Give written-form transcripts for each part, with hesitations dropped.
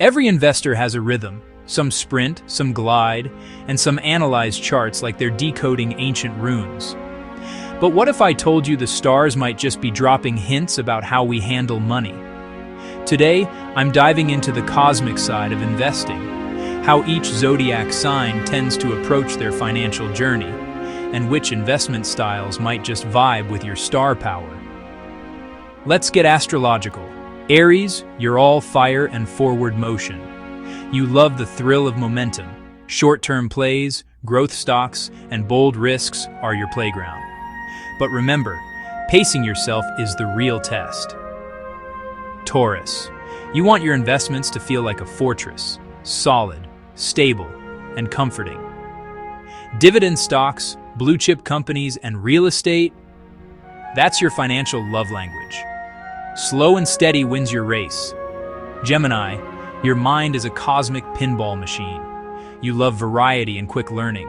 Every investor has a rhythm. Some sprint, some glide, and some analyze charts like they're decoding ancient runes. But what if I told you the stars might just be dropping hints about how we handle money? Today, I'm diving into the cosmic side of investing, how each zodiac sign tends to approach their financial journey, and which investment styles might just vibe with your star power. Let's get astrological. Aries, you're all fire and forward motion. You love the thrill of momentum. Short-term plays, growth stocks, and bold risks are your playground. But remember, pacing yourself is the real test. Taurus, you want your investments to feel like a fortress, solid, stable, and comforting. Dividend stocks, blue-chip companies, and real estate, that's your financial love language. Slow and steady wins your race. Gemini, your mind is a cosmic pinball machine. You love variety and quick learning.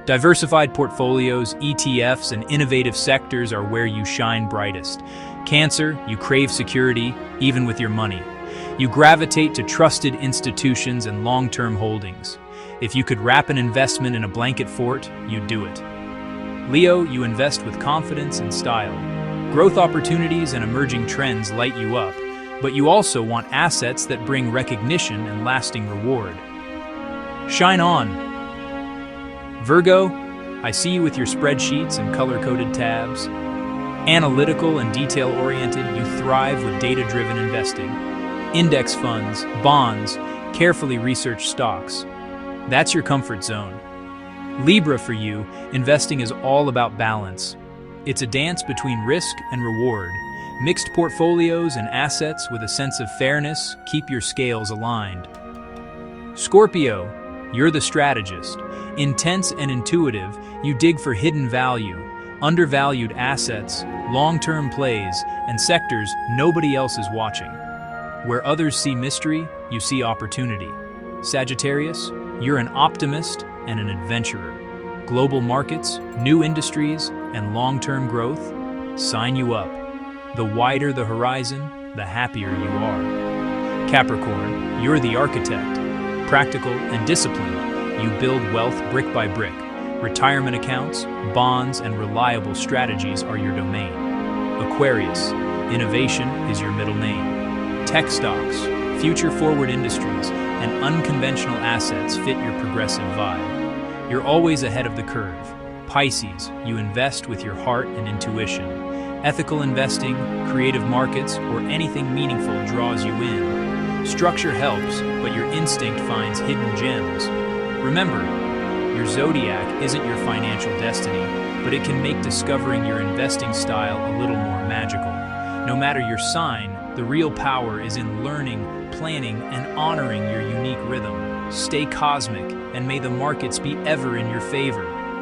Diversified portfolios, ETFs, and innovative sectors are where you shine brightest. Cancer, you crave security, even with your money. You gravitate to trusted institutions and long-term holdings. If you could wrap an investment in a blanket fort, you'd do it. Leo, you invest with confidence and style. Growth opportunities and emerging trends light you up, but you also want assets that bring recognition and lasting reward. Shine on! Virgo, I see you with your spreadsheets and color-coded tabs. Analytical and detail-oriented, you thrive with data-driven investing. Index funds, bonds, carefully researched stocks. That's your comfort zone. Libra, for you, investing is all about balance. It's a dance between risk and reward. Mixed portfolios and assets with a sense of fairness keep your scales aligned. Scorpio, you're the strategist. Intense and intuitive, you dig for hidden value, undervalued assets, long-term plays, and sectors nobody else is watching. Where others see mystery, you see opportunity. Sagittarius, you're an optimist and an adventurer. Global markets, new industries, and long-term growth sign you up. The wider the horizon, the happier you are. Capricorn, you're the architect. Practical and disciplined, you build wealth brick by brick. Retirement accounts, bonds, and reliable strategies are your domain. Aquarius, innovation is your middle name. Tech stocks, future-forward industries, and unconventional assets fit your progressive vibe. You're always ahead of the curve. Pisces, you invest with your heart and intuition. Ethical investing, creative markets, or anything meaningful draws you in. Structure helps, but your instinct finds hidden gems. Remember, your zodiac isn't your financial destiny, but it can make discovering your investing style a little more magical. No matter your sign, the real power is in learning, planning, and honoring your unique rhythm. Stay cosmic, and may the markets be ever in your favor.